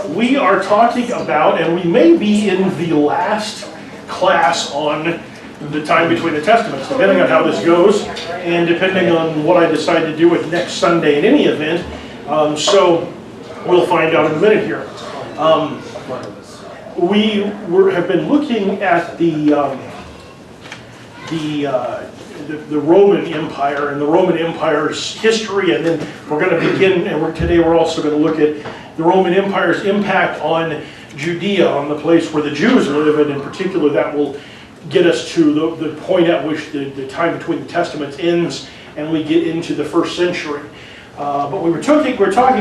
We are talking about, and we may be in the last class on the time between the Testaments, depending on how this goes, and depending on what I decide to do with next Sunday in any event. So we'll find out in a minute here. We have been looking at the Roman Empire and the Roman Empire's history, and then we're going to begin, and today we're also going to look at the Roman Empire's impact on Judea, on the place where the Jews live, and in particular that will get us to the point at which the time between the Testaments ends and we get into the first century. But we were talking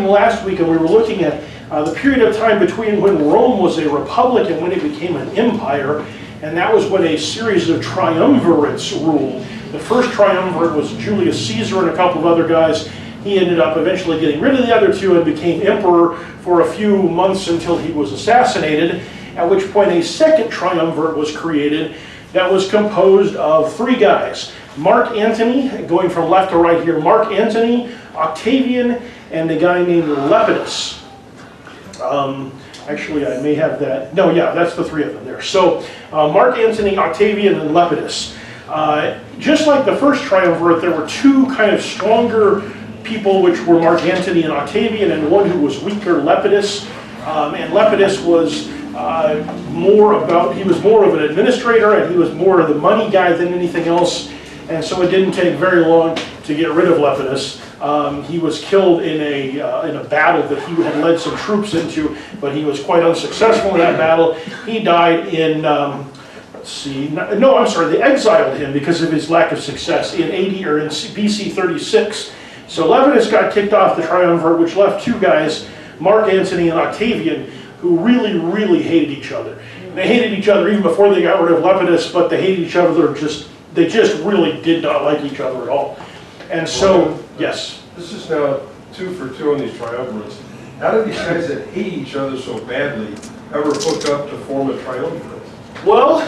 last week, and we were looking at the period of time between when Rome was a republic and when it became an empire, and that was when a series of triumvirates ruled. The first triumvirate was Julius Caesar and a couple of other guys. He ended up eventually getting rid of the other two and became emperor for a few months until he was assassinated, at which point a second triumvirate was created that was composed of three guys. Mark Antony, going from left to right here, Mark Antony, Octavian, and a guy named Lepidus. Actually, I may have that. No, yeah, that's the three of them there. So, Mark Antony, Octavian, and Lepidus. Just like the first triumvirate, there were two kind of stronger people, which were Mark Antony and Octavian, and one who was weaker, Lepidus. And Lepidus was more of an administrator, and he was more of the money guy than anything else. And so it didn't take very long to get rid of Lepidus. He was killed in a battle that he had led some troops into, but he was quite unsuccessful in that battle. He died in, they exiled him because of his lack of success in BC 36. So Lepidus got kicked off the triumvirate, which left two guys, Mark Antony and Octavian, who really, really hated each other. And they hated each other even before they got rid of Lepidus, but they hated each other they just really did not like each other at all. And so, yes? This is now 2 for 2 on these triumvirates. How did these guys that hate each other so badly ever hook up to form a triumvirate? Well,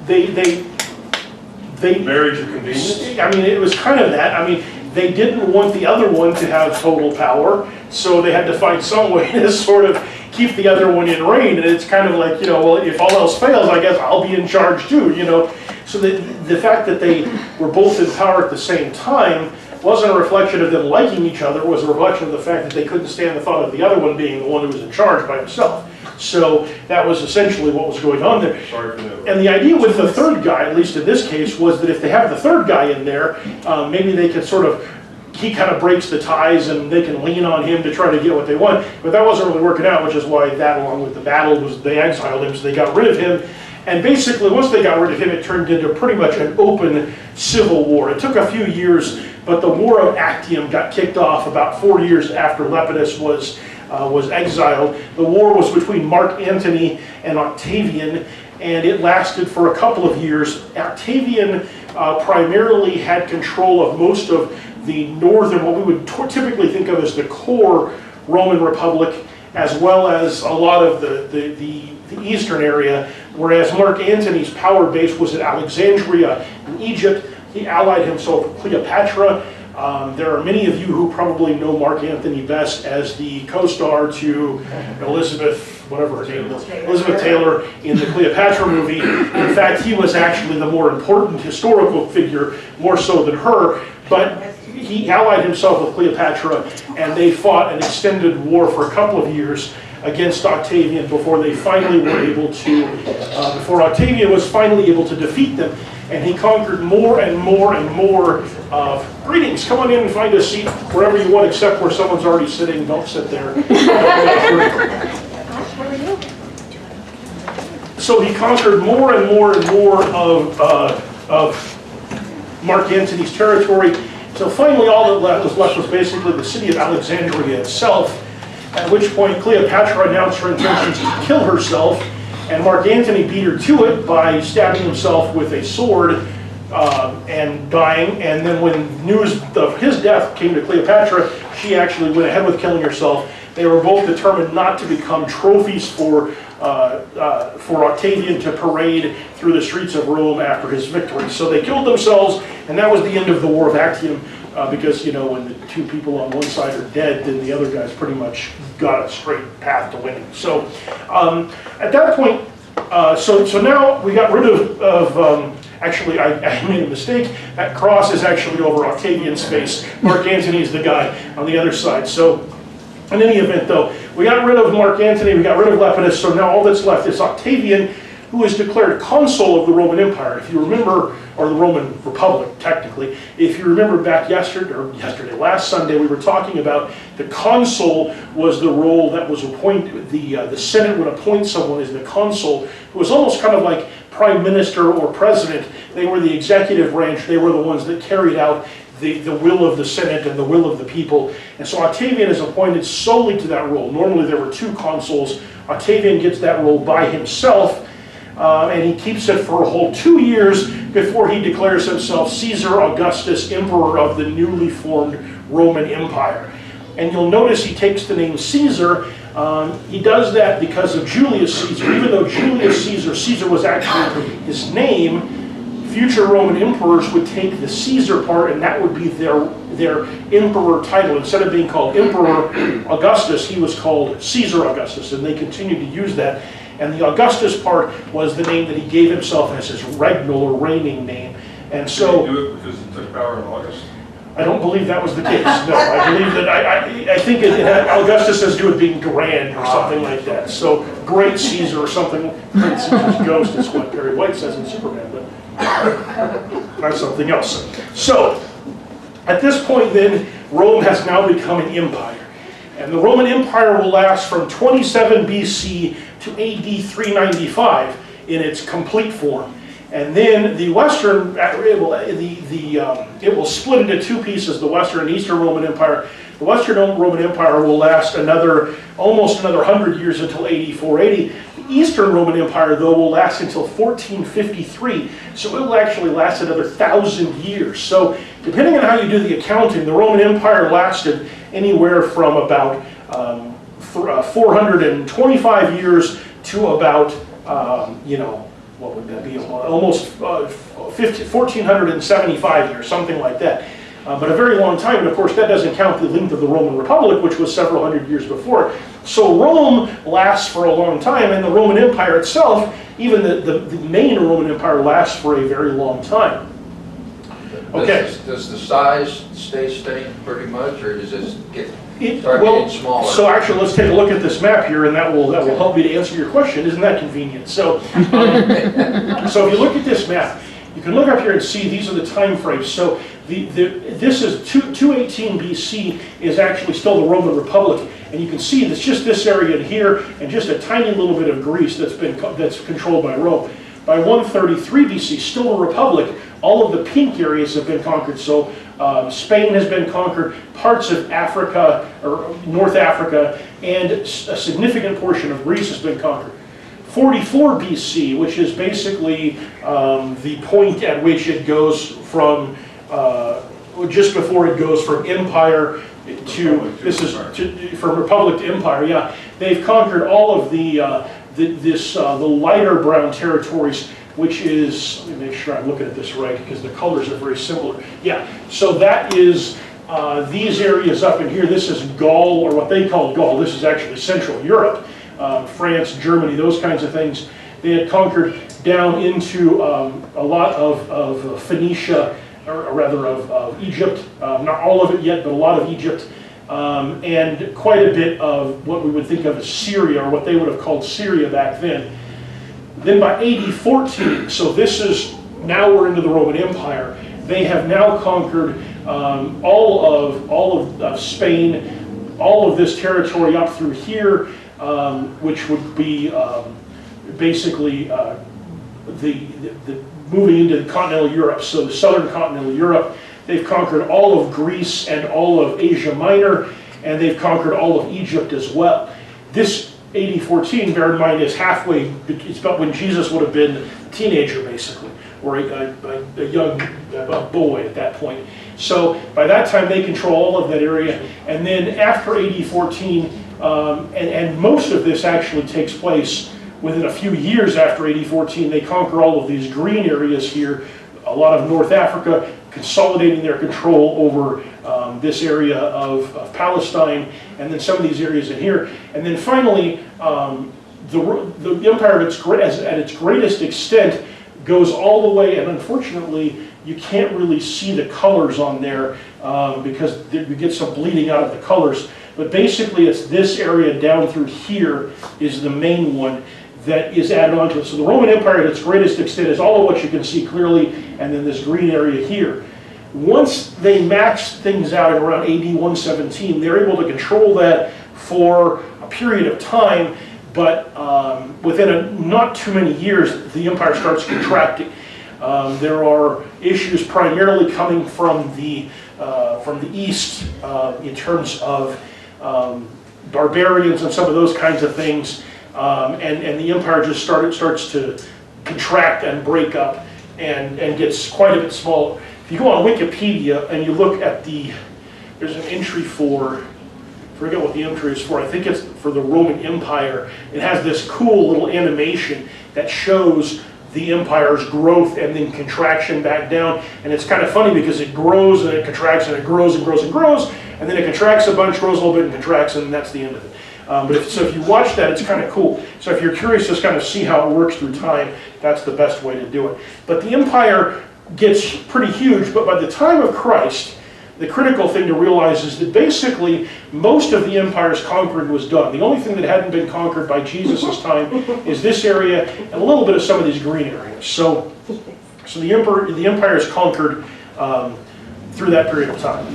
they marriage or convenience? I mean, it was kind of that. I mean, they didn't want the other one to have total power, so they had to find some way to sort of keep the other one in reign. And it's kind of like, well, if all else fails, I guess I'll be in charge too, So the fact that they were both in power at the same time wasn't a reflection of them liking each other, it was a reflection of the fact that they couldn't stand the thought of the other one being the one who was in charge by himself. So that was essentially what was going on there. Sorry for that. And the idea with the third guy, at least in this case, was that if they have the third guy in there, maybe they can he kind of breaks the ties and they can lean on him to try to get what they want. But that wasn't really working out, which is why that, along with the battle, they exiled him, so they got rid of him. And basically, once they got rid of him, it turned into pretty much an open civil war. It took a few years, but the War of Actium got kicked off about 4 years after Lepidus was exiled. The war was between Mark Antony and Octavian, and it lasted for a couple of years. Octavian primarily had control of most of the northern, what we would typically think of as the core Roman Republic, as well as a lot of the eastern area, whereas Mark Antony's power base was at Alexandria in Egypt. He allied himself with Cleopatra. There are many of you who probably know Mark Antony best as the co-star to Elizabeth Taylor in the Cleopatra movie. In fact, he was actually the more important historical figure, more so than her, but he allied himself with Cleopatra, and they fought an extended war for a couple of years against Octavian before they finally were able to, before Octavian was finally able to defeat them. And he conquered more and more and more of, greetings, come on in and find a seat wherever you want except where someone's already sitting, don't sit there. So he conquered more and more and more of Mark Antony's territory. So finally all that was left was basically the city of Alexandria itself, at which point Cleopatra announced her intentions to kill herself, and Mark Antony beat her to it by stabbing himself with a sword and dying. And then when news of his death came to Cleopatra, she actually went ahead with killing herself. They were both determined not to become trophies for Octavian to parade through the streets of Rome after his victory. So they killed themselves, and that was the end of the War of Actium. because, you know, when the two people on one side are dead, then the other guy's pretty much got a straight path to winning. So at that point, so now we got rid of actually, I made a mistake. That cross is actually over Octavian's face. Mark Antony is the guy on the other side. So in any event, though, we got rid of Mark Antony, we got rid of Lepidus, so now all that's left is Octavian, who is declared consul of the Roman Empire. If you remember, or the Roman Republic, technically, if you remember back last Sunday, we were talking about the consul was the role that was appointed, the Senate would appoint someone as the consul, who was almost kind of like prime minister or president. They were the executive branch, they were the ones that carried out the will of the Senate and the will of the people. And so Octavian is appointed solely to that role. Normally there were two consuls. Octavian gets that role by himself, and he keeps it for a whole 2 years before he declares himself Caesar Augustus, emperor of the newly formed Roman Empire. And you'll notice he takes the name Caesar. He does that because of Julius Caesar. Even though Julius Caesar was actually his name, future Roman emperors would take the Caesar part, and that would be their emperor title. Instead of being called Emperor Augustus, he was called Caesar Augustus, and they continued to use that. And the Augustus part was the name that he gave himself as his regnal or reigning name. And so, did he do it because he took power in August? I don't believe that was the case. No, I believe that I think it had, Augustus has to do with being grand or something like that. So Great Caesar or something. Great Caesar's ghost is what Perry White says in Superman, but that's something else. So at this point, then, Rome has now become an empire. And the Roman Empire will last from 27 BC to AD 395 in its complete form. And then the Western, it will split into two pieces, the Western and Eastern Roman Empire. The Western Roman Empire will last almost another 100 years until AD 480. The Eastern Roman Empire, though, will last until 1453. So it will actually last another 1,000 years. So depending on how you do the accounting, the Roman Empire lasted anywhere from about 425 years to about, what would that be? Almost 1,475 years, something like that. But a very long time, and of course that doesn't count the length of the Roman Republic, which was several hundred years before. So Rome lasts for a long time, and the Roman Empire itself, even the main Roman Empire, lasts for a very long time. Okay. Does the size stay pretty much, or does it start getting smaller? So actually, let's take a look at this map here, and that will help me to answer your question. Isn't that convenient? So, so if you look at this map, you can look up here and see these are the time frames. So this is 218 BC is actually still the Roman Republic, and you can see it's just this area in here, and just a tiny little bit of Greece that's controlled by Rome. By 133 BC, still a republic. All of the pink areas have been conquered. So Spain has been conquered, parts of Africa, or North Africa, and a significant portion of Greece has been conquered. 44 BC, which is basically the point at which it goes from, just before it goes from empire to, from republic to empire, yeah. They've conquered all of the lighter brown territories, which is, let me make sure I'm looking at this right, because the colors are very similar. Yeah, so that is these areas up in here. This is Gaul, or what they call Gaul. This is actually Central Europe, France, Germany, those kinds of things. They had conquered down into a lot of Phoenicia, or rather of Egypt. Not all of it yet, but a lot of Egypt. And quite a bit of what we would think of as Syria, or what they would have called Syria back then. Then by AD 14, so this is, now we're into the Roman Empire, they have now conquered all of Spain, all of this territory up through here, which would be basically the moving into continental Europe, so the southern continental Europe. They've conquered all of Greece and all of Asia Minor, and they've conquered all of Egypt as well. This AD 14, bear in mind, is halfway, it's about when Jesus would have been a teenager, basically, or a young boy at that point. So by that time, they control all of that area. And then after AD 14, and most of this actually takes place within a few years after AD 14, they conquer all of these green areas here, a lot of North Africa, consolidating their control over this area of Palestine, and then some of these areas in here. And then finally, the empire at its greatest extent goes all the way, and unfortunately, you can't really see the colors on there because you get some bleeding out of the colors. But basically, it's this area down through here is the main one that is added onto it. So the Roman Empire at its greatest extent is all of what you can see clearly, and then this green area here. Once they maxed things out at around AD 117, they're able to control that for a period of time, but within not too many years, the empire starts contracting. There are issues primarily coming from the east in terms of barbarians and some of those kinds of things, and the empire just starts to contract and break up and gets quite a bit smaller. If you go on Wikipedia and you look at there's an entry for, I forget what the entry is for, I think it's for the Roman Empire. It has this cool little animation that shows the empire's growth and then contraction back down, and it's kind of funny because it grows and it contracts and it grows and grows and grows, and then it contracts a bunch, grows a little bit and contracts, and that's the end of it. So if you watch that, it's kind of cool. So if you're curious to kind of see how it works through time, that's the best way to do it. But the empire gets pretty huge, but by the time of Christ, the critical thing to realize is that basically most of the empire's conquering was done. The only thing that hadn't been conquered by Jesus' time is this area and a little bit of some of these green areas. So the empire is conquered through that period of time.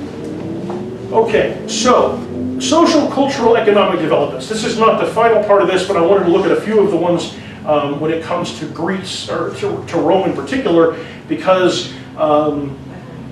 Okay, so social, cultural, economic developments. This is not the final part of this, but I wanted to look at a few of the ones when it comes to Greece, or to Rome in particular, because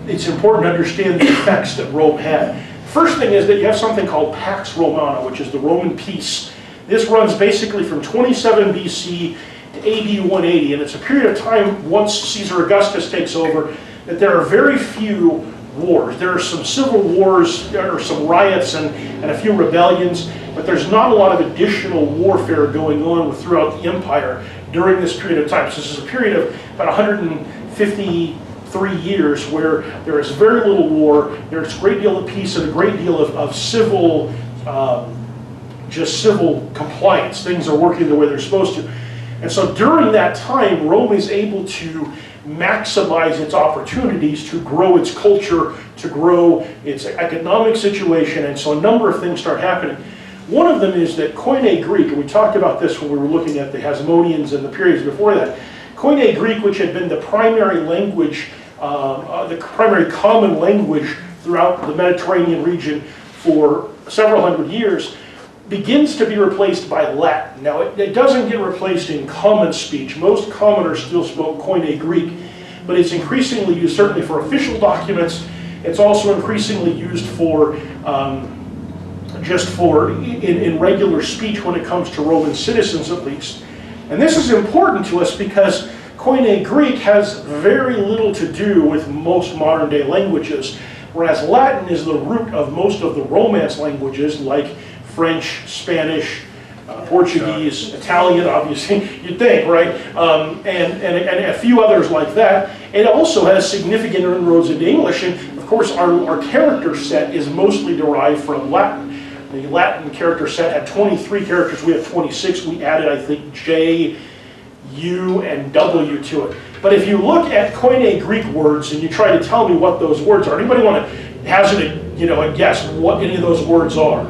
it's important to understand the effects that Rome had. First thing is that you have something called Pax Romana, which is the Roman peace. This runs basically from 27 BC to AD 180, and it's a period of time once Caesar Augustus takes over that there are very few wars. There are some civil wars, there are some riots and a few rebellions, but there's not a lot of additional warfare going on throughout the empire during this period of time. So this is a period of about 153 years where there is very little war, there's a great deal of peace and a great deal of civil, just civil compliance. Things are working the way they're supposed to. And so during that time, Rome is able to maximize its opportunities to grow its culture, to grow its economic situation, and so a number of things start happening. One of them is that Koine Greek, and we talked about this when we were looking at the Hasmoneans and the periods before that. Koine Greek, which had been the primary language, the primary common language throughout the Mediterranean region for several hundred years, begins to be replaced by Latin. Now, it doesn't get replaced in common speech. Most commoners still spoke Koine Greek, but it's increasingly used certainly for official documents. It's also increasingly used for in regular speech when it comes to Roman citizens at least. And this is important to us because Koine Greek has very little to do with most modern day languages, whereas Latin is the root of most of the Romance languages like French, Spanish, Portuguese, Italian, obviously, you'd think, right? And a few others like that. It also has significant inroads into English, and of course our character set is mostly derived from Latin. The Latin character set had 23 characters, we have 26. We added, I think, J, U, and W to it. But if you look at Koine Greek words and you try to tell me what those words are, anybody want to hazard a guess what any of those words are?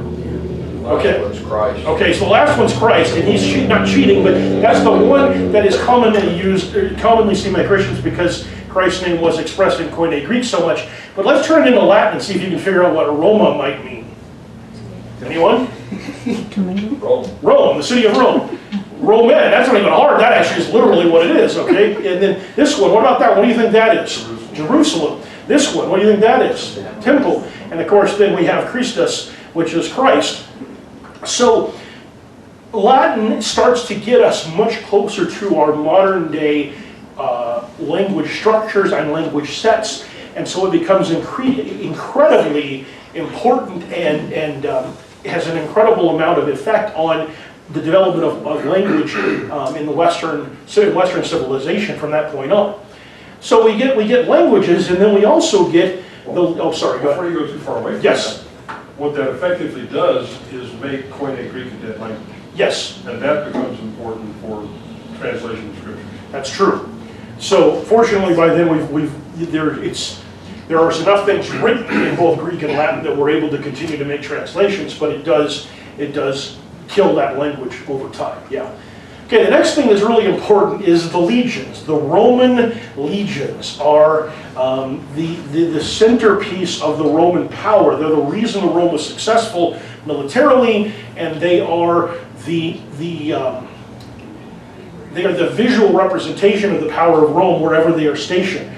Okay. Christ. Okay, so the last one's Christ, and he's not cheating, but that's the one that is commonly used, commonly seen by Christians because Christ's name was expressed in Koine Greek so much. But let's turn it into Latin and see if you can figure out what Roma might mean. Anyone? Rome, the city of Rome. Roman, that's not even hard, that actually is literally what it is, okay? And then this one, what about that? What do you think that is? Jerusalem. This one, what do you think that is? Temple. And of course then we have Christus, which is Christ. So Latin starts to get us much closer to our modern day language structures and language sets, and so it becomes incredibly important and has an incredible amount of effect on the development of language in Western civilization from that point on. So we get languages, and then we also get the, oh, sorry, go ahead. Before you go too far away from Yes. that, what that effectively does is make Koine Greek a dead language. Yes, And that becomes important for translation of scripture. that's true. So fortunately, by then there are enough things written in both Greek and Latin that we're able to continue to make translations, but it does kill that language over time. Yeah. Okay, the next thing that's really important is the legions. The Roman legions are the centerpiece of the Roman power. They're the reason Rome was successful militarily, and they are the visual representation of the power of Rome wherever they are stationed.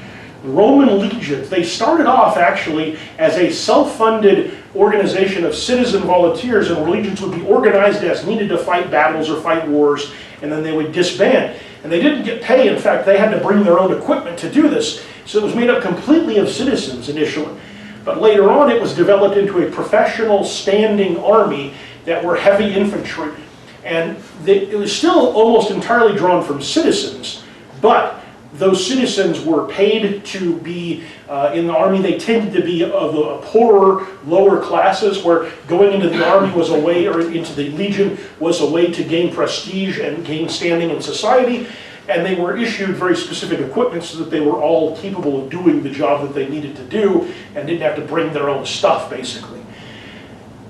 Roman legions, they started off actually as a self-funded organization of citizen volunteers, and legions would be organized as needed to fight battles or fight wars, and then they would disband. And they didn't get pay. In fact, they had to bring their own equipment to do this. So it was made up completely of citizens initially. But later on, it was developed into a professional standing army that were heavy infantry. And it was still almost entirely drawn from citizens, but those citizens were paid to be in the army. They tended to be of the poorer, lower classes, where going into the army was a way, or into the legion was a way to gain prestige and gain standing in society. And they were issued very specific equipment so that they were all capable of doing the job that they needed to do and didn't have to bring their own stuff, basically.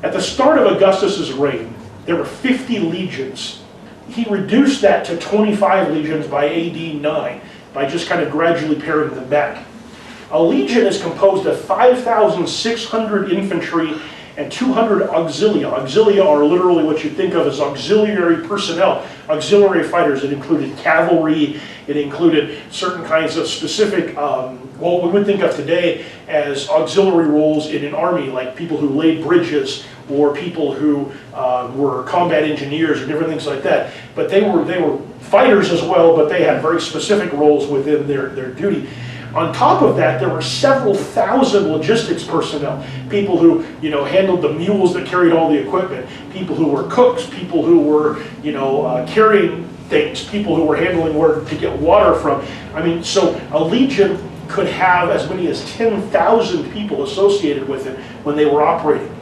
At the start of Augustus's reign, there were 50 legions. He reduced that to 25 legions by AD 9. By just kind of gradually paring them back. A legion is composed of 5,600 infantry and 200 auxilia. Auxilia are literally what you think of as auxiliary personnel, auxiliary fighters. It included cavalry, it included certain kinds of specific, what we would think of today as auxiliary roles in an army, like people who laid bridges or people who were combat engineers or different things like that. But they were fighters as well, but they had very specific roles within their duty. On top of that, there were several thousand logistics personnel, people who, handled the mules that carried all the equipment, people who were cooks, people who were, carrying things, people who were handling where to get water from. I mean, so a legion could have as many as 10,000 people associated with it when they were operating.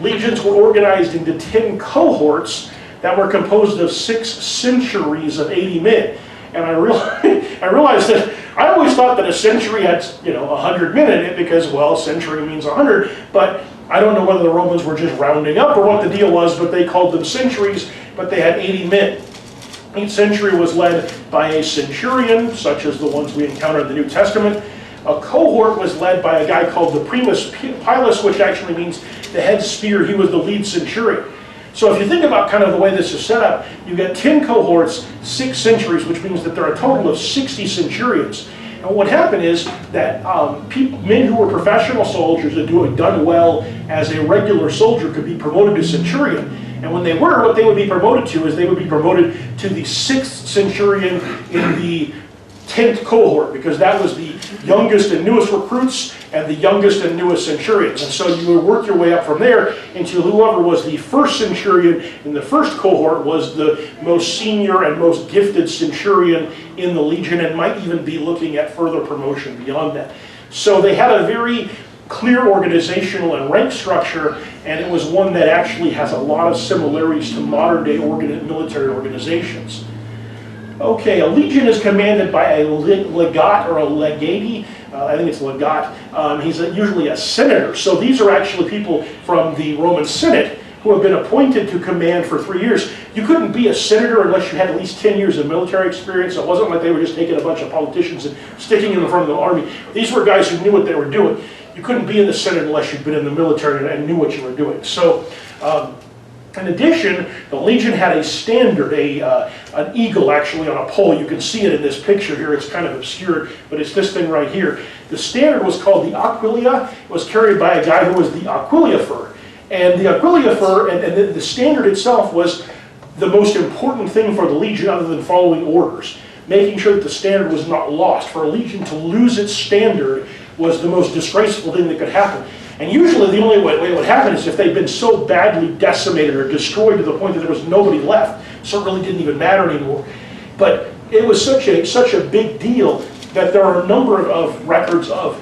Legions were organized into 10 cohorts that were composed of 6 centuries of 80 men. And I realized that I always thought that a century had, 100 men in it because, well, century means 100, but I don't know whether the Romans were just rounding up or what the deal was, but they called them centuries, but they had 80 men. Each century was led by a centurion, such as the ones we encounter in the New Testament. A cohort was led by a guy called the primus pilus, which actually means the head spear. He was the lead centurion. So if you think about kind of the way this is set up, you've got 10 cohorts, 6 centuries, which means that there are a total of 60 centurions. And what happened is that men who were professional soldiers that had done well as a regular soldier could be promoted to centurion. And when they were, what they would be promoted to is they would be promoted to the 6th centurion in the 10th cohort, because that was the youngest and newest recruits and the youngest and newest centurions. And so you would work your way up from there until whoever was the first centurion in the first cohort was the most senior and most gifted centurion in the legion, and might even be looking at further promotion beyond that. So they had a very clear organizational and rank structure, and it was one that actually has a lot of similarities to modern day military organizations. Okay, a legion is commanded by a legat or a legati. I think it's legat. He's usually a senator. So these are actually people from the Roman Senate who have been appointed to command for 3 years. You couldn't be a senator unless you had at least 10 years of military experience. It wasn't like they were just taking a bunch of politicians and sticking in the front of the army. These were guys who knew what they were doing. You couldn't be in the Senate unless you'd been in the military and knew what you were doing. So, in addition, the legion had a standard, an eagle actually on a pole. You can see it in this picture here. It's kind of obscured, but it's this thing right here. The standard was called the aquilia. It was carried by a guy who was the aquilifer. And the aquilifer and the standard itself was the most important thing for the legion other than following orders, making sure that the standard was not lost. For a legion to lose its standard was the most disgraceful thing that could happen. And usually the only way it would happen is if they'd been so badly decimated or destroyed to the point that there was nobody left, so it really didn't even matter anymore. But it was such a big deal that there are a number of records of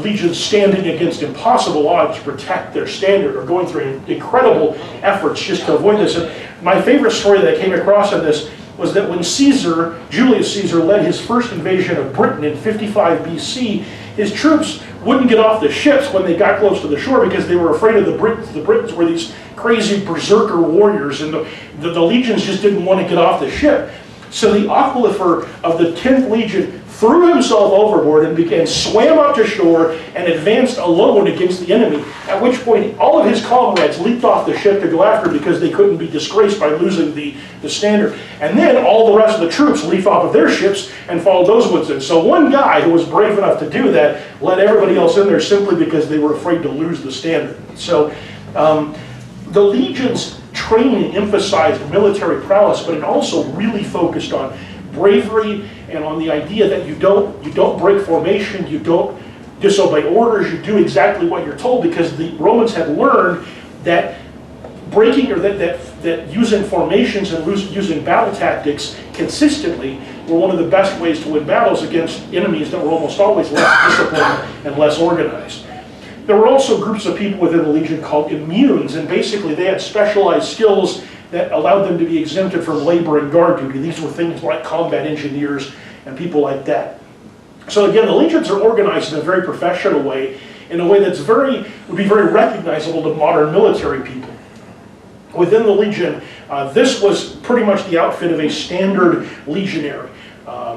legions standing against impossible odds to protect their standard, or going through incredible efforts just to avoid this. And my favorite story that I came across on this was that when Julius Caesar led his first invasion of Britain in 55 BC, his troops wouldn't get off the ships when they got close to the shore because they were afraid of the Britons. The Britons were these crazy berserker warriors, and the legions just didn't want to get off the ship. So the aquilifer of the 10th Legion threw himself overboard and swam up to shore and advanced alone against the enemy, at which point all of his comrades leaped off the ship to go after him because they couldn't be disgraced by losing the standard. And then all the rest of the troops leaped off of their ships and followed those ones in. So one guy who was brave enough to do that led everybody else in there simply because they were afraid to lose the standard. So the legions training emphasized military prowess, but it also really focused on bravery and on the idea that you don't break formation, you don't disobey orders, you do exactly what you're told, because the Romans had learned that breaking, or that using formations and using battle tactics consistently were one of the best ways to win battles against enemies that were almost always less disciplined and less organized. There were also groups of people within the legion called immunes, and basically they had specialized skills that allowed them to be exempted from labor and guard duty. These were things like combat engineers and people like that. So again, the legions are organized in a very professional way, in a way that's would be very recognizable to modern military people. Within the legion, this was pretty much the outfit of a standard legionary.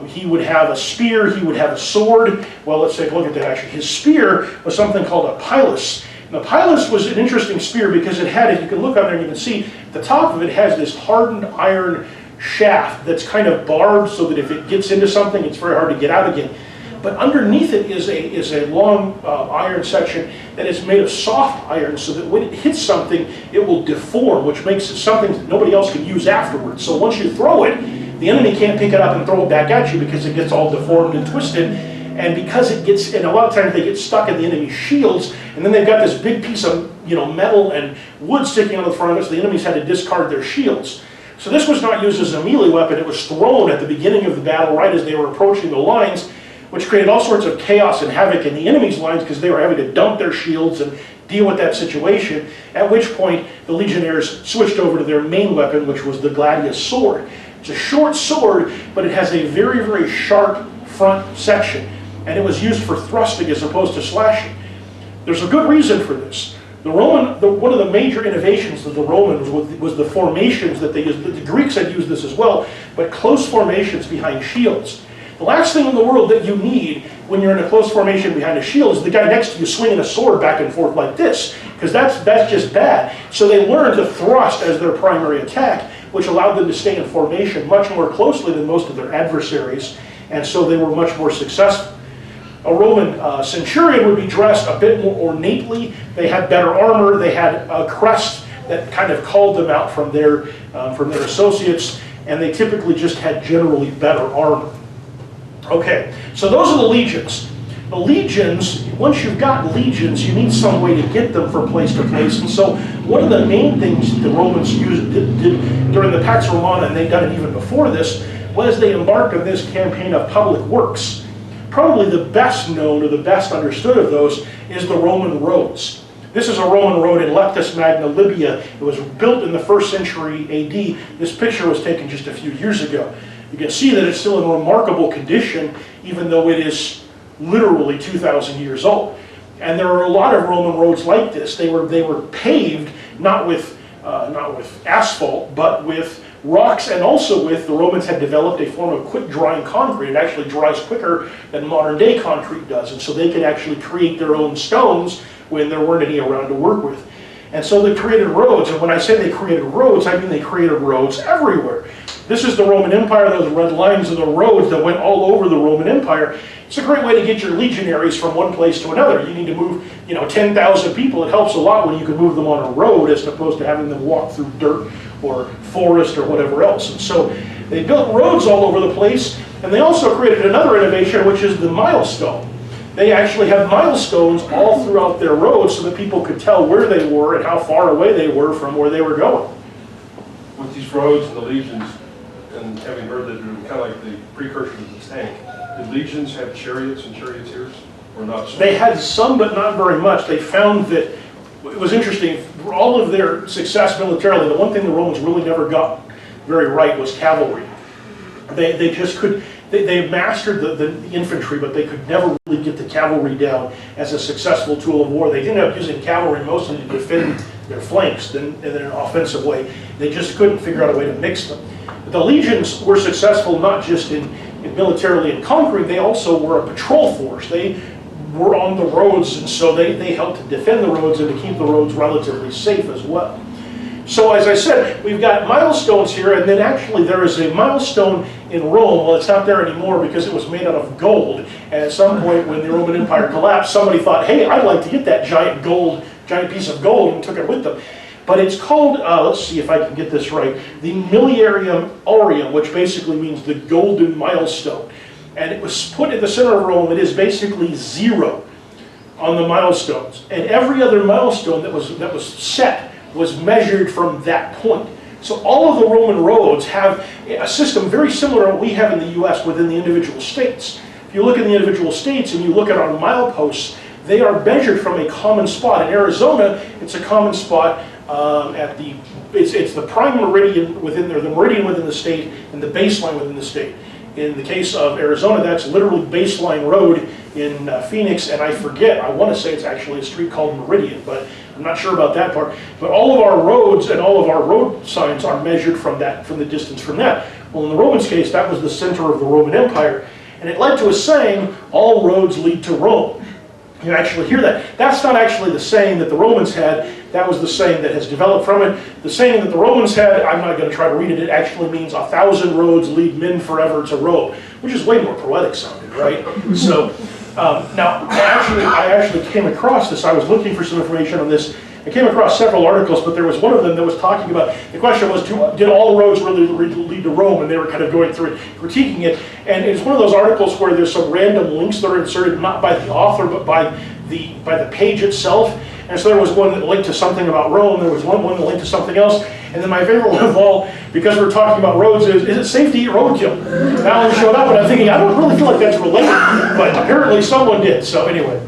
He would have a spear, he would have a sword. Well, let's take a look at that actually. His spear was something called a pilus. And the pilus was an interesting spear because it had, if you can look on there and you can see, the top of it has this hardened iron shaft that's kind of barbed so that if it gets into something, it's very hard to get out again. But underneath it is a long iron section that is made of soft iron, so that when it hits something, it will deform, which makes it something that nobody else can use afterwards. So once you throw it, the enemy can't pick it up and throw it back at you because it gets all deformed and twisted. And because it gets, and a lot of times they get stuck in the enemy's shields, and then they've got this big piece of metal and wood sticking out of the front of it, so the enemies had to discard their shields. So this was not used as a melee weapon, it was thrown at the beginning of the battle right as they were approaching the lines, which created all sorts of chaos and havoc in the enemy's lines because they were having to dump their shields and deal with that situation, at which point the legionnaires switched over to their main weapon, which was the gladius sword. It's a short sword, but it has a very, very sharp front section, and it was used for thrusting as opposed to slashing. There's a good reason for this. One of the major innovations of the Romans was the formations that they used. The Greeks had used this as well, but close formations behind shields. The last thing in the world that you need when you're in a close formation behind a shield is the guy next to you swinging a sword back and forth like this, because that's just bad. So they learned to thrust as their primary attack, which allowed them to stay in formation much more closely than most of their adversaries, and so they were much more successful. A Roman centurion would be dressed a bit more ornately. They had better armor. They had a crest that kind of called them out from their associates, and they typically just had generally better armor. Okay, so those are the legions. The legions, once you've got legions, you need some way to get them from place to place. And so one of the main things the Romans did during the Pax Romana, and they'd done it even before this, was they embarked on this campaign of public works. Probably the best known or the best understood of those is the Roman roads. This is a Roman road in Leptis Magna, Libya. It was built in the 1st century AD. This picture was taken just a few years ago. You can see that it's still in remarkable condition, even though it is literally 2,000 years old. And there are a lot of Roman roads like this. They were paved not with asphalt, but with rocks, and also the Romans had developed a form of quick drying concrete. It actually dries quicker than modern day concrete does, and so they could actually create their own stones when there weren't any around to work with. And so they created roads, and when I say they created roads, I mean they created roads everywhere. This is the Roman Empire. Those red lines are the roads that went all over the Roman Empire. It's a great way to get your legionaries from one place to another. You need to move, 10,000 people. It helps a lot when you can move them on a road as opposed to having them walk through dirt or forest or whatever else. And so they built roads all over the place, and they also created another innovation, which is the milestone. They actually have milestones all throughout their roads so that people could tell where they were and how far away they were from where they were going. With these roads and the legions, and having heard that they're kind of like the precursor to the tank, Did legions have chariots and charioteers, or not so? They had some, but not very much. They found that, it was interesting, for all of their success militarily, the one thing the Romans really never got very right was cavalry. They just could, they mastered the infantry, but they could never really get the cavalry down as a successful tool of war. They ended up using cavalry mostly to defend their flanks in an offensive way. They just couldn't figure out a way to mix them. But the legions were successful not just in militarily in conquering, they also were a patrol force. They were on the roads, and so they helped to defend the roads and to keep the roads relatively safe as well. So as I said, we've got milestones here, and then actually there is a milestone in Rome. Well, it's not there anymore because it was made out of gold. And at some point when the Roman Empire collapsed, somebody thought, hey, I'd like to get that giant piece of gold, and took it with them. But it's called, let's see if I can get this right, the Millenarium Aureum, which basically means the golden milestone. And it was put at the center of Rome. It is basically 0 on the milestones. And every other milestone that was set was measured from that point. So all of the Roman roads have a system very similar to what we have in the US within the individual states. If you look at the individual states and you look at our mileposts, they are measured from a common spot. In Arizona, it's a common spot it's the prime meridian within there, the meridian within the state, and the baseline within the state. In the case of Arizona, that's literally Baseline Road in Phoenix, and I forget, I want to say it's actually a street called Meridian, but I'm not sure about that part. But all of our roads and all of our road signs are measured from the distance from that. Well, in the Romans' case, that was the center of the Roman Empire, and it led to a saying, all roads lead to Rome. You actually hear that. That's not actually the saying that the Romans had. That was the saying that has developed from it. The saying that the Romans had, I'm not going to try to read it, it actually means 1,000 roads lead men forever to Rome, which is way more poetic sounding, right? So now, I actually came across this. I was looking for some information on this. I came across several articles, but there was one of them that was talking about, the question was, did all roads really lead to Rome? And they were kind of going through it, critiquing it. And it's one of those articles where there's some random links that are inserted, not by the author, but by the page itself. And so there was one that linked to something about Rome, there was one that linked to something else, and then my favorite one of all, because we're talking about roads, is it safe to eat roadkill? That one showed up, and I'm thinking, I don't really feel like that's related, but apparently someone did, so anyway.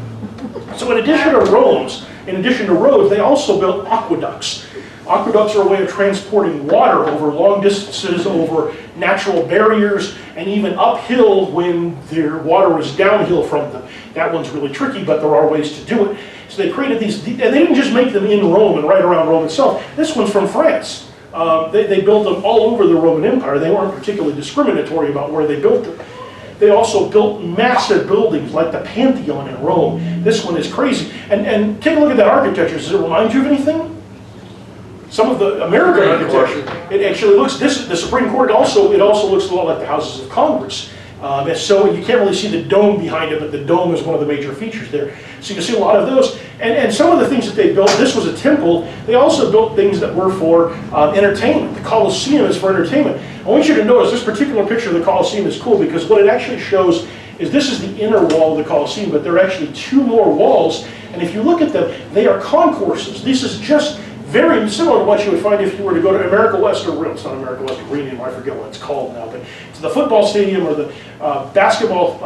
So in addition to roads, they also built aqueducts. Aqueducts are a way of transporting water over long distances, over natural barriers, and even uphill when their water is downhill from them. That one's really tricky, but there are ways to do it. So they created these, and they didn't just make them in Rome and right around Rome itself. This one's from France. They built them all over the Roman Empire. They weren't particularly discriminatory about where they built them. They also built massive buildings like the Pantheon in Rome. This one is crazy. And take a look at that architecture. Does it remind you of anything? Some of the American architecture, it actually looks, the Supreme Court it also looks a lot like the Houses of Congress. And so you can't really see the dome behind it, but the dome is one of the major features there. So you can see a lot of those. And some of the things that they built, this was a temple, they also built things that were for entertainment. The Colosseum is for entertainment. I want you to notice this particular picture of the Colosseum is cool because what it actually shows is this is the inner wall of the Colosseum, but there are actually 2 more walls. And if you look at them, they are concourses. This is just very similar to what you would find if you were to go to America West Arena. It's not America West Arena anymore, I forget what it's called now, but it's the football stadium or the basketball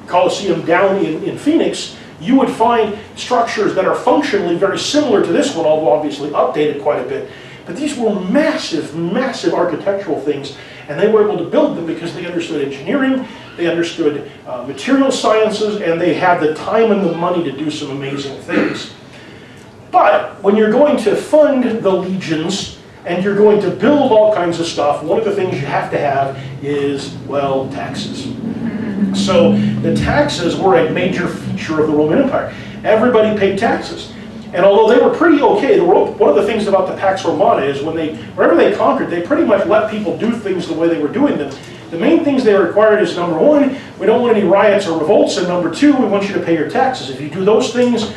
Coliseum down in Phoenix. You would find structures that are functionally very similar to this one, although obviously updated quite a bit. But these were massive, massive architectural things, and they were able to build them because they understood engineering, they understood material sciences, and they had the time and the money to do some amazing things. But when you're going to fund the legions and you're going to build all kinds of stuff, one of the things you have to have is, well, taxes. So the taxes were a major feature of the Roman Empire. Everybody paid taxes. And although they were pretty okay, one of the things about the Pax Romana is wherever they conquered, they pretty much let people do things the way they were doing them. The main things they required is, number 1, we don't want any riots or revolts, and number 2, we want you to pay your taxes. If you do those things,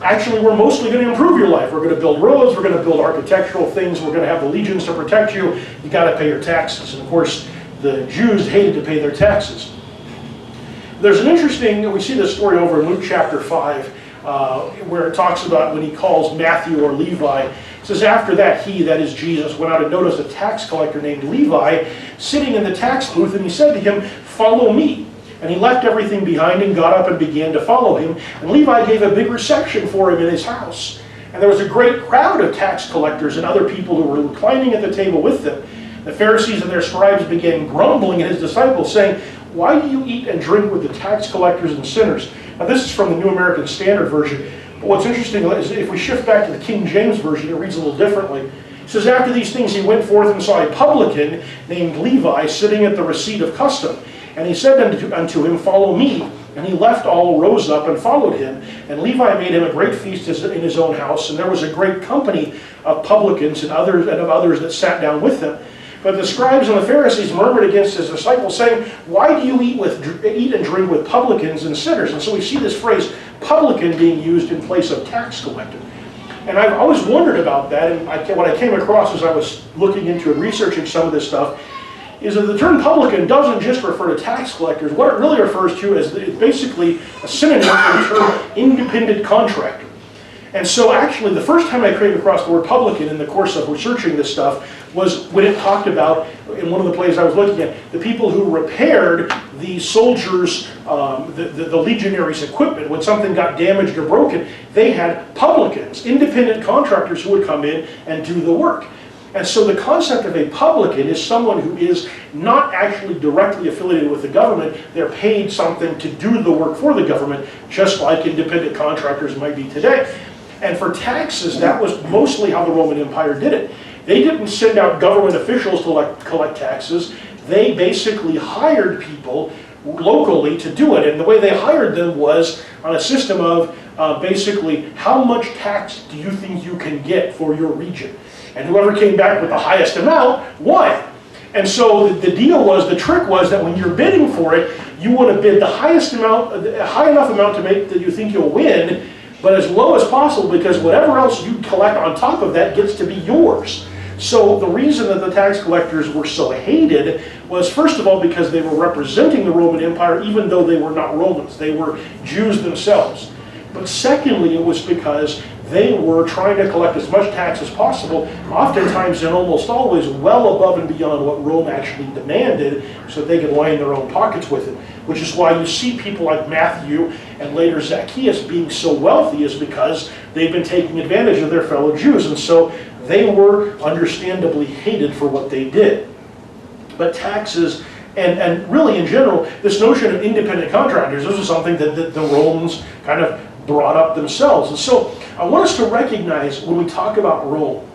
actually, we're mostly going to improve your life. We're going to build roads, we're going to build architectural things, we're going to have the legions to protect you. You got to pay your taxes. And of course, the Jews hated to pay their taxes. There's an interesting, we see this story over in Luke chapter 5, where it talks about when he calls Matthew or Levi. It says, after that, he, that is Jesus, went out and noticed a tax collector named Levi sitting in the tax booth, and he said to him, follow me. And he left everything behind and got up and began to follow him. And Levi gave a big reception for him in his house. And there was a great crowd of tax collectors and other people who were reclining at the table with them. The Pharisees and their scribes began grumbling at his disciples, saying, "Why do you eat and drink with the tax collectors and sinners?" Now this is from the New American Standard Version. But what's interesting is if we shift back to the King James Version, it reads a little differently. It says, "After these things he went forth and saw a publican named Levi sitting at the receipt of custom. And he said unto him, Follow me. And he left all, rose up, and followed him. And Levi made him a great feast in his own house. And there was a great company of publicans and of others that sat down with them. But the scribes and the Pharisees murmured against his disciples, saying, Why do you eat and drink with publicans and sinners?" And so we see this phrase, publican, being used in place of tax collector. And I've always wondered about that, and what I came across as I was looking into and researching some of this stuff, is that the term publican doesn't just refer to tax collectors. What it really refers to is basically a synonym for the term independent contractor. And so actually the first time I came across the word publican in the course of researching this stuff was when it talked about, in one of the places I was looking at, the people who repaired the soldiers, the legionaries' equipment. When something got damaged or broken, they had publicans, independent contractors who would come in and do the work. And so the concept of a publican is someone who is not actually directly affiliated with the government. They're paid something to do the work for the government, just like independent contractors might be today. And for taxes, that was mostly how the Roman Empire did it. They didn't send out government officials to collect taxes. They basically hired people locally to do it. And the way they hired them was on a system of basically, how much tax do you think you can get for your region? And whoever came back with the highest amount won. And so the deal was, the trick was that when you're bidding for it, you want to bid the highest amount, a high enough amount to make that you think you'll win, but as low as possible, because whatever else you collect on top of that gets to be yours. So the reason that the tax collectors were so hated was, first of all, because they were representing the Roman Empire, even though they were not Romans. They were Jews themselves. But secondly, it was because they were trying to collect as much tax as possible, oftentimes and almost always well above and beyond what Rome actually demanded, so they could line their own pockets with it. Which is why you see people like Matthew and later Zacchaeus being so wealthy, is because they've been taking advantage of their fellow Jews. And so they were understandably hated for what they did. But taxes, and really in general, this notion of independent contractors, this was something that the Romans kind of brought up themselves. And so I want us to recognize, when we talk about Rome,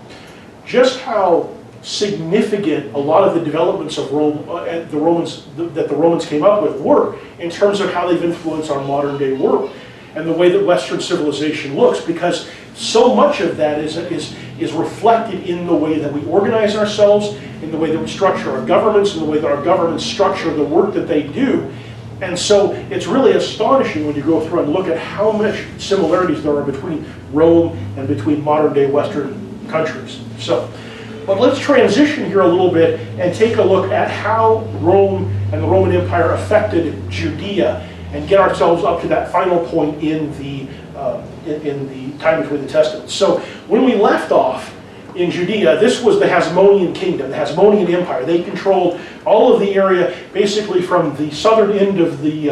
just how significant a lot of the developments of Rome, that the Romans came up with, were in terms of how they've influenced our modern day world and the way that Western civilization looks, because so much of that is reflected in the way that we organize ourselves, in the way that we structure our governments, in the way that our governments structure the work that they do. And so it's really astonishing when you go through and look at how much similarities there are between Rome and between modern day Western countries. But let's transition here a little bit and take a look at how Rome and the Roman Empire affected Judea and get ourselves up to that final point in the time between the Testaments. So when we left off in Judea, this was the Hasmonean kingdom, the Hasmonean Empire. They controlled all of the area, basically from the southern end of the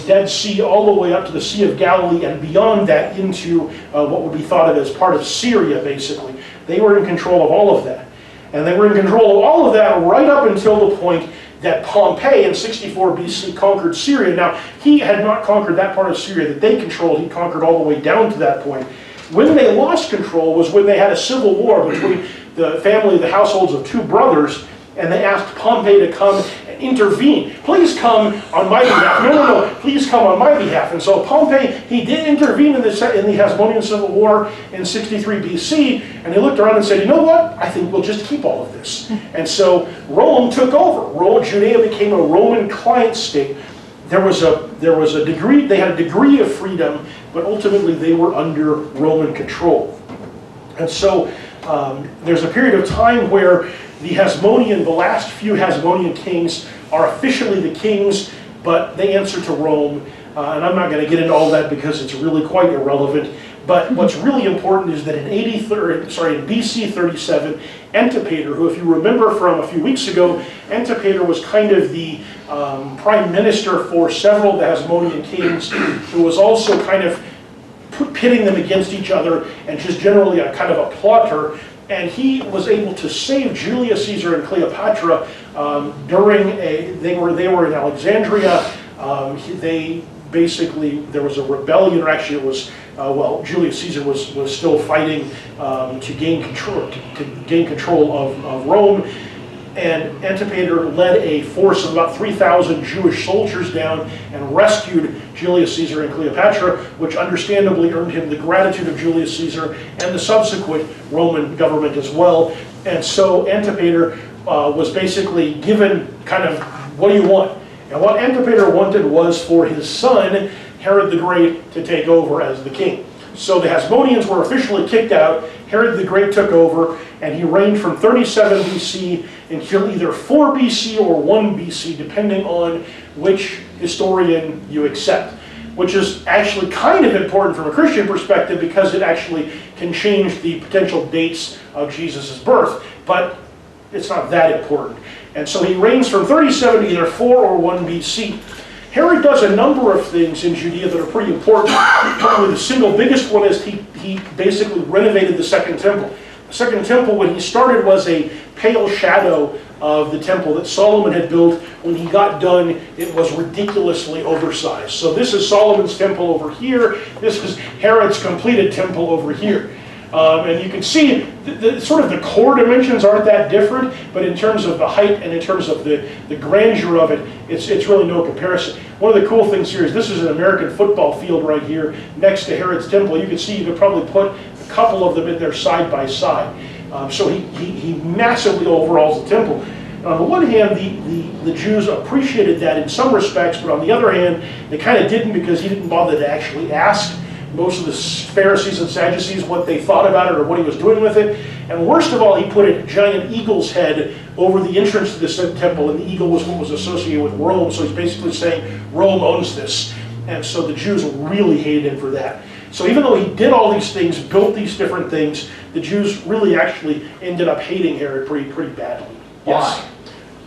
Dead Sea all the way up to the Sea of Galilee, and beyond that into what would be thought of as part of Syria, basically. They were in control of all of that. And they were in control of all of that right up until the point that Pompey in 64 BC conquered Syria. Now, he had not conquered that part of Syria that they controlled. He conquered all the way down to that point. When they lost control was when they had a civil war between the households of two brothers, and they asked Pompey to come and intervene. Please come on my behalf. No, please come on my behalf. And so Pompey, he did intervene in the Hasmonean Civil War in 63 BC, and he looked around and said, you know what? I think we'll just keep all of this. And so Rome took over. Judea became a Roman client state. There was a degree, they had a degree of freedom, but ultimately they were under Roman control. And so there's a period of time where the last few Hasmonean kings are officially the kings, but they answer to Rome. And I'm not going to get into all that because it's really quite irrelevant. But what's really important is that in BC 37, Antipater, who, if you remember from a few weeks ago, Antipater was kind of the prime minister for several of the Hasmonean kings, who was also kind of pitting them against each other and just generally a kind of a plotter. And he was able to save Julius Caesar and Cleopatra they were in Alexandria. There was a rebellion, or actually it was, Julius Caesar was still fighting to gain control of Rome. And Antipater led a force of about 3,000 Jewish soldiers down and rescued Julius Caesar and Cleopatra, which understandably earned him the gratitude of Julius Caesar and the subsequent Roman government as well. And so Antipater was basically given kind of, what do you want? And what Antipater wanted was for his son, Herod the Great, to take over as the king. So the Hasmoneans were officially kicked out. Herod the Great took over, and he reigned from 37 BC until either 4 BC or 1 BC, depending on which historian you accept, which is actually kind of important from a Christian perspective because it actually can change the potential dates of Jesus' birth, but it's not that important. And so he reigns from 37 to either 4 or 1 BC. Herod does a number of things in Judea that are pretty important. Probably the single biggest one is he basically renovated the Second Temple. The Second Temple, when he started, was a pale shadow of the temple that Solomon had built. When he got done, it was ridiculously oversized. So this is Solomon's temple over here. This is Herod's completed temple over here. And you can see sort of the core dimensions aren't that different, but in terms of the height and in terms of the grandeur of it, it's really no comparison. One of the cool things here is this is an American football field right here next to Herod's temple. You can see you could probably put a couple of them in there side by side. So he massively overhauls the temple. And on the one hand, the Jews appreciated that in some respects, but on the other hand, they kind of didn't because he didn't bother to actually ask most of the Pharisees and Sadducees what they thought about it or what he was doing with it. And worst of all, he put a giant eagle's head over the entrance to this temple, and the eagle was what was associated with Rome, so he's basically saying Rome owns this. And so the Jews really hated him for that. So even though he did all these things, built these different things, the Jews really actually ended up hating Herod pretty badly. Yes.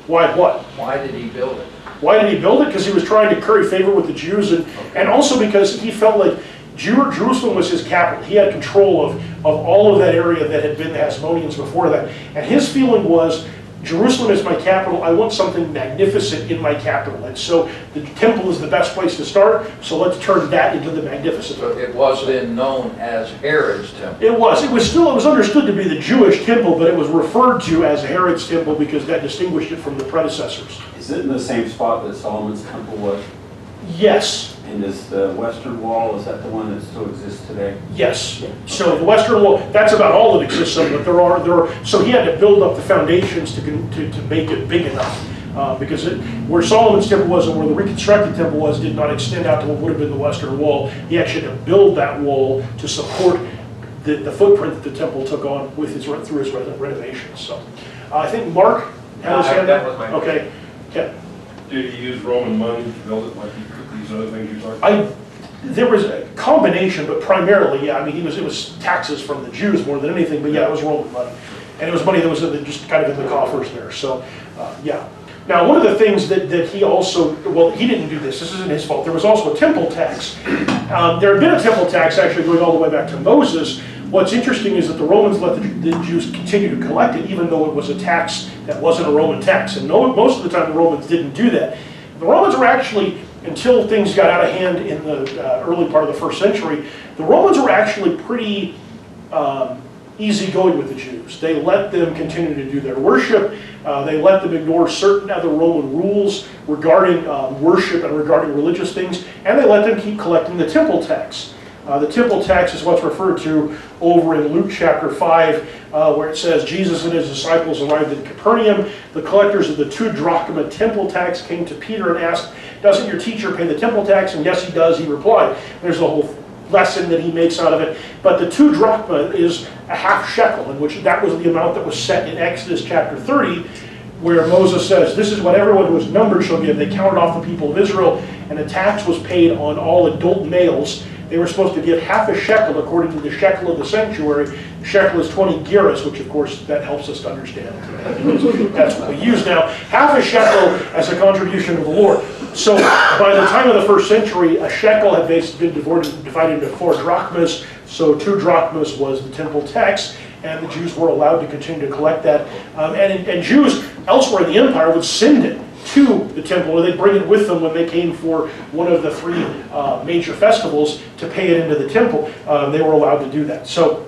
Why? Why what? Why did he build it? Why did he build it? Because he was trying to curry favor with the Jews, and also because he felt like Jerusalem was his capital. He had control of all of that area that had been the Hasmoneans before that. And his feeling was, Jerusalem is my capital, I want something magnificent in my capital. And so the temple is the best place to start, so let's turn that into the magnificent. So it was then known as Herod's temple. It was. It was understood to be the Jewish temple, but it was referred to as Herod's temple because that distinguished it from the predecessors. Is it in the same spot that Solomon's temple was? Yes. And is the western wall, is that the one that still exists today? Yes. So the western wall, that's about all that exists of it, but there are, so he had to build up the foundations to make it big enough. Because where Solomon's temple was and where the reconstructed temple was did not extend out to what would have been the western wall. He actually had to build that wall to support the footprint that the temple took on through his renovations. So I think Mark had his hand up. That was my Okay. Okay. Did he use Roman money to build it like these other things you talked about? There was a combination, but primarily, yeah, I mean, it was taxes from the Jews more than anything, but yeah, it was Roman money. And it was money that was just kind of in the coffers there, so, yeah. Now, one of the things that he also, well, he didn't do this isn't his fault, there was also a temple tax. There had been a temple tax actually going all the way back to Moses. What's interesting is that the Romans let the Jews continue to collect it, even though it was a tax that wasn't a Roman tax. And most of the time, the Romans didn't do that. The Romans were actually, until things got out of hand in the early part of the 1st century, the Romans were actually pretty easygoing with the Jews. They let them continue to do their worship. They let them ignore certain other Roman rules regarding worship and regarding religious things, and they let them keep collecting the temple tax. The temple tax is what's referred to over in Luke chapter 5, where it says, Jesus and his disciples arrived in Capernaum. The collectors of the 2 drachma temple tax came to Peter and asked, doesn't your teacher pay the temple tax? And yes, he does, he replied. There's a whole lesson that he makes out of it. But the 2 drachma is a half shekel, in which that was the amount that was set in Exodus chapter 30, where Moses says, this is what everyone who is numbered shall give. They counted off the people of Israel, and a tax was paid on all adult males they were supposed to give half a shekel according to the shekel of the sanctuary. Shekel is 20 gerahs, which of course that helps us to understand. That's what we use now. Half a shekel as a contribution to the Lord. So by the time of the 1st century, a shekel had basically been divided into 4 drachmas. So 2 drachmas was the temple tax, and the Jews were allowed to continue to collect that. And Jews elsewhere in the empire would send it to the temple, or they'd bring it with them when they came for one of the 3 major festivals to pay it into the temple. They were allowed to do that. So,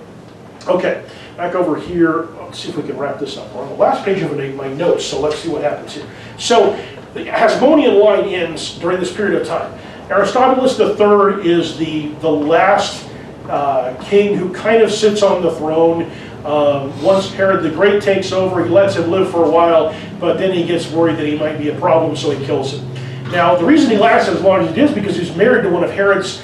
okay, back over here. Let's see if we can wrap this up. We're on the last page of my notes, so let's see what happens here. So, the Hasmonean line ends during this period of time. Aristobulus III is the last king who kind of sits on the throne. Once Herod the Great takes over, he lets him live for a while, but then he gets worried that he might be a problem, so he kills him. Now, the reason he lasted as long as he did is because he's married to one of Herod's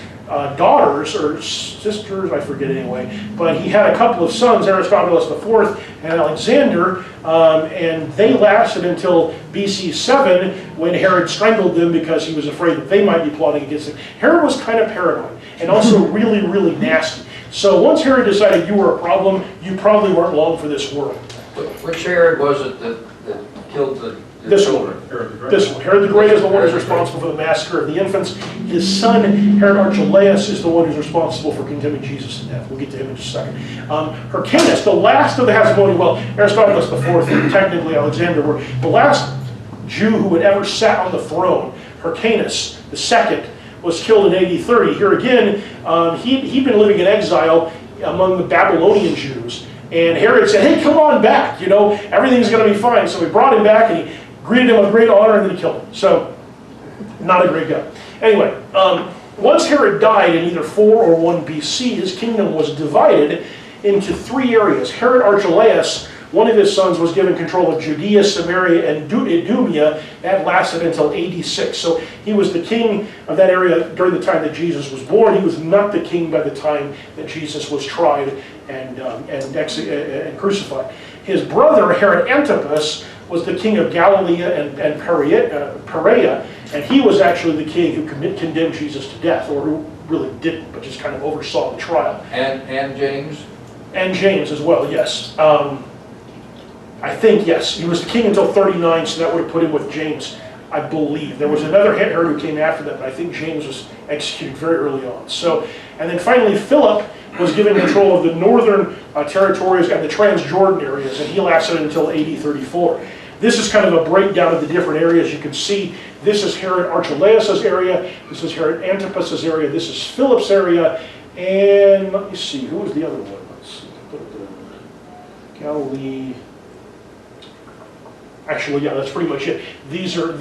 daughters, or sisters, I forget anyway, but he had a couple of sons, Aristobulus IV and Alexander, and they lasted until BC 7, when Herod strangled them because he was afraid that they might be plotting against him. Herod was kind of paranoid, and also really, really nasty. So once Herod decided you were a problem, you probably weren't long for this world. Which Herod was it that killed the This children? one. This one. Herod the Great is the one who's responsible for the massacre of the infants. His son, Herod Archelaus, is the one who's responsible for condemning Jesus to death. We'll get to him in just a second. Hyrcanus, the last of the Hasmonean, well, Aristobulus IV and technically Alexander were the last Jew who had ever sat on the throne. Hyrcanus II was killed in AD 30. Here again, he'd been living in exile among the Babylonian Jews. And Herod said, hey, come on back, you know, everything's going to be fine. So he brought him back and he greeted him with great honor and then he killed him. So, not a great guy. Anyway, once Herod died in either 4 or 1 BC, his kingdom was divided into 3 areas. Herod Archelaus, one of his sons, was given control of Judea, Samaria, and Idumea. That lasted until AD 6. So he was the king of that area during the time that Jesus was born. He was not the king by the time that Jesus was tried and crucified. His brother, Herod Antipas, was the king of Galilee and Perea, and he was actually the king who condemned Jesus to death, or who really didn't, but just kind of oversaw the trial. And James? And James as well, yes. I think, yes. He was king until 39, so that would have put him with James, I believe. There was another Herod who came after that, but I think James was executed very early on. So, and then finally, Philip was given control of the northern territories and the Transjordan areas, and he lasted until AD 34. This is kind of a breakdown of the different areas. You can see this is Herod Archelaus' area, this is Herod Antipas' area, this is Philip's area, and let me see, who was the other one? Let's see. Galilee. Actually, yeah, that's pretty much it. These are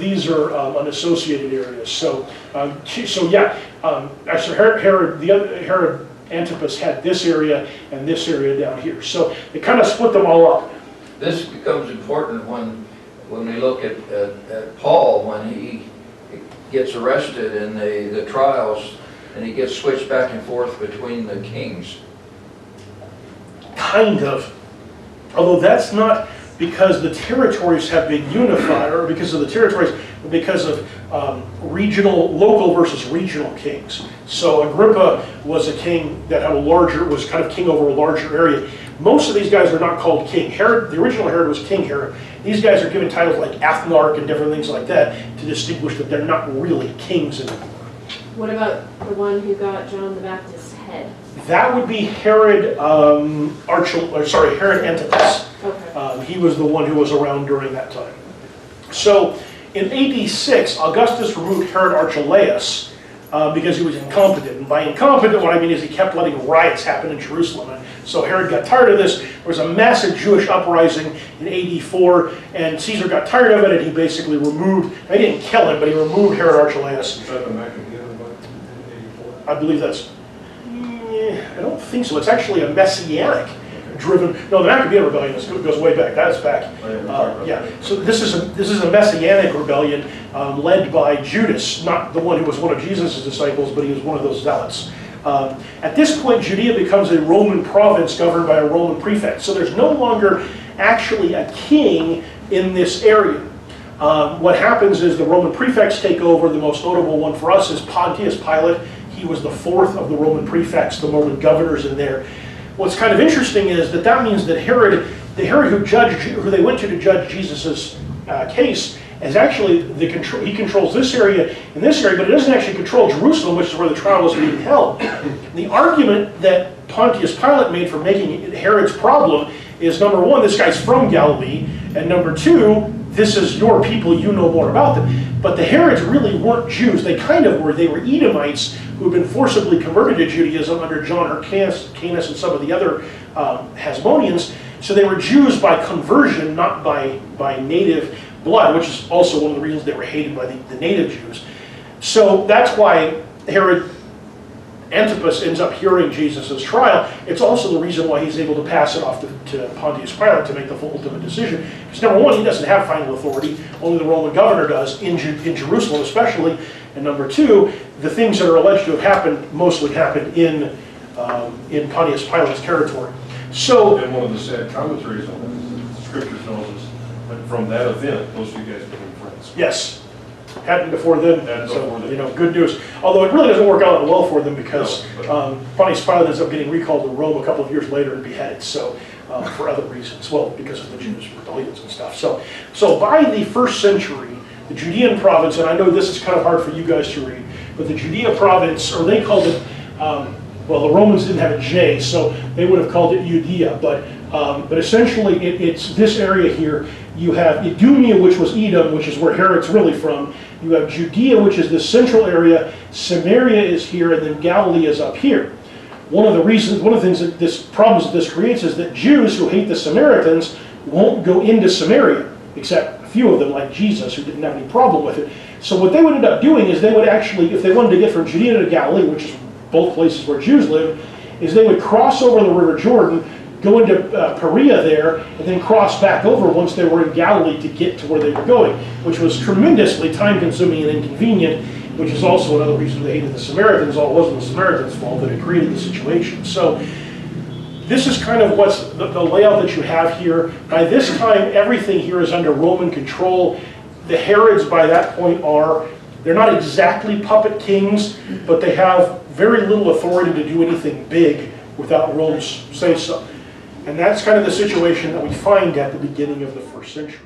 unassociated areas. So, actually, Herod Antipas had this area and this area down here. So they kind of split them all up. This becomes important when we look at Paul, when he gets arrested in the trials, and he gets switched back and forth between the kings. Kind of. Although that's not because the territories have been unified, or because of the territories, but because of local versus regional kings. So Agrippa was a king that had was kind of king over a larger area. Most of these guys are not called king. Herod, the original Herod was King Herod. These guys are given titles like ethnarch and different things like that to distinguish that they're not really kings anymore. What about the one who got John the Baptist's head? That would be Herod Herod Antipas. Okay. He was the one who was around during that time. So in AD 6, Augustus removed Herod Archelaus because he was incompetent. And by incompetent, what I mean is he kept letting riots happen in Jerusalem. And so Herod got tired of this. There was a massive Jewish uprising in AD 4, and Caesar got tired of it, and he basically removed, he didn't kill him, but he removed Herod Archelaus. Is that the Maccabean rebellion in 84? I believe that's, I don't think so. It's actually a messianic driven. No, the Maccabean rebellion goes way back. That's back. Yeah. So this is a messianic rebellion led by Judas, not the one who was one of Jesus' disciples, but he was one of those zealots. At this point, Judea becomes a Roman province governed by a Roman prefect. So there's no longer actually a king in this area. What happens is the Roman prefects take over. The most notable one for us is Pontius Pilate. He was the fourth of the Roman prefects, the Roman governors in there. What's kind of interesting is that that means that Herod, the Herod who they went to judge Jesus's case, is actually he controls this area and this area, but he doesn't actually control Jerusalem, which is where the trial was being held. The argument that Pontius Pilate made for making it Herod's problem is, number one, this guy's from Galilee, and number two, this is your people, you know more about them. But the Herods really weren't Jews. They kind of were. They were Edomites who had been forcibly converted to Judaism under John Hyrcanus and some of the other Hasmoneans. So they were Jews by conversion, not by native blood, which is also one of the reasons they were hated by the native Jews. So that's why Herod Antipas ends up hearing Jesus' trial. It's also the reason why he's able to pass it off to Pontius Pilate to make the full ultimate decision. Because number one, he doesn't have final authority. Only the Roman governor does, in Jerusalem especially. And number two, the things that are alleged to have happened mostly happened in Pontius Pilate's territory. So, and one of the sad commentaries on that is that the scripture tells us that from that event, those two guys became friends. yes. Happened before then, Happened so, before then. you know, good news. Although it really doesn't work out well for them because Pontius Pilate ends up getting recalled to Rome a couple of years later and beheaded, so for other reasons. Well, because of the Jews' rebellions and stuff. So by the 1st century, the Judean province, and I know this is kind of hard for you guys to read, but the Judea province, or they called it, well, the Romans didn't have a J, so they would have called it Judea, but essentially it's this area here. You have Idumea, which was Edom, which is where Herod's really from. You have Judea, which is the central area. Samaria is here, and then Galilee is up here. One of the things that problems that this creates is that Jews who hate the Samaritans won't go into Samaria, except a few of them, like Jesus, who didn't have any problem with it. So what they would end up doing is they would actually, if they wanted to get from Judea to Galilee, which is both places where Jews live, is they would cross over the River Jordan, go into Perea there, and then cross back over once they were in Galilee to get to where they were going, which was tremendously time-consuming and inconvenient, which is also another reason they hated the Samaritans. All it wasn't the Samaritans' fault that it created the situation. So this is kind of what's the layout that you have here. By this time, everything here is under Roman control. The Herods by that point they're not exactly puppet kings, but they have very little authority to do anything big without Rome's say-so. And that's kind of the situation that we find at the beginning of the 1st century.